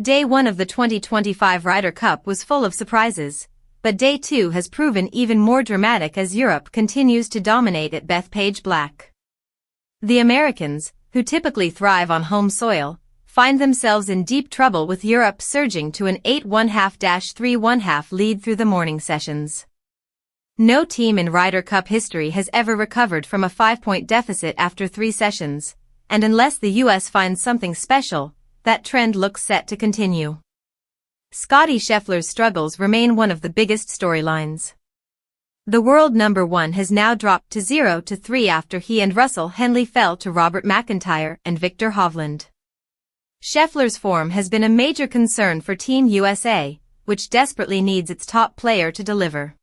Day 1 of the 2025 Ryder Cup was full of surprises, but Day 2 has proven even more dramatic as Europe continues to dominate at Bethpage Black. The Americans, who typically thrive on home soil, find themselves in deep trouble with Europe surging to an 8-1/3-1/2 lead through the morning sessions. No team in Ryder Cup history has ever recovered from a 5-point deficit after 3 sessions, and unless the US finds something special, that trend looks set to continue. Scottie Scheffler's struggles remain one of the biggest storylines. The world number 1 has now dropped to 0-3 after he and Russell Henley fell to Rory McIlroy and Viktor Hovland. Scheffler's form has been a major concern for Team USA, which desperately needs its top player to deliver.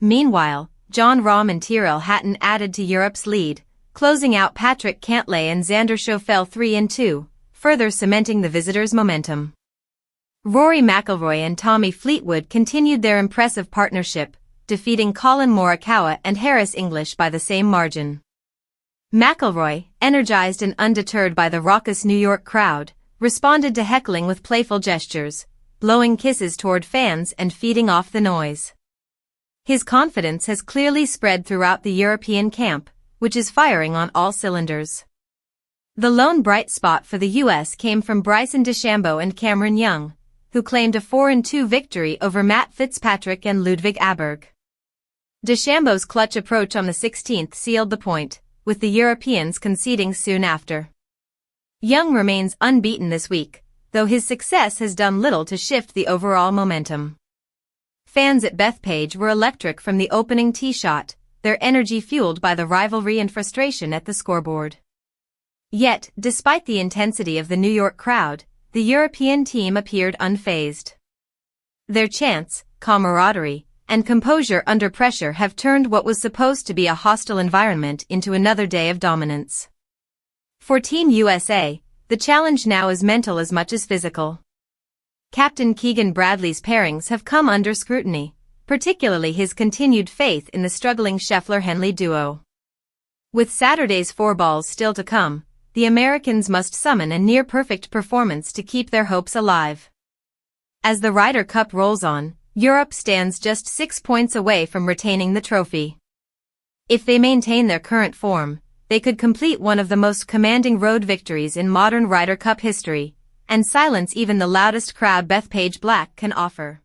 Meanwhile, Jon Rahm and Tyrrell Hatton added to Europe's lead, closing out Patrick Cantlay and Xander Schauffele 3-2, further cementing the visitors' momentum. Rory McIlroy and Tommy Fleetwood continued their impressive partnership, defeating Collin Morikawa and Harris English by the same margin. McIlroy, energized and undeterred by the raucous New York crowd, responded to heckling with playful gestures, blowing kisses toward fans and feeding off the noise. His confidence has clearly spread throughout the European camp, which is firing on all cylinders. The lone bright spot for the US came from Bryson DeChambeau and Cameron Young, who claimed a 4-2 victory over Matt Fitzpatrick and Ludvig Åberg. DeChambeau's clutch approach on the 16th sealed the point, with the Europeans conceding soon after. Young remains unbeaten this week, though his success has done little to shift the overall momentum. Fans at Bethpage were electric from the opening tee shot, their energy fueled by the rivalry and frustration at the scoreboard. Yet, despite the intensity of the New York crowd, the European team appeared unfazed. Their chants, camaraderie, and composure under pressure have turned what was supposed to be a hostile environment into another day of dominance. For Team USA, the challenge now is mental as much as physical. Captain Keegan Bradley's pairings have come under scrutiny, particularly his continued faith in the struggling Scheffler-Henley duo. With Saturday's fourballs still to come, the Americans must summon a near-perfect performance to keep their hopes alive. As the Ryder Cup rolls on, Europe stands just 6 points away from retaining the trophy. If they maintain their current form, they could complete one of the most commanding road victories in modern Ryder Cup history, and silence even the loudest crowd Bethpage Black can offer.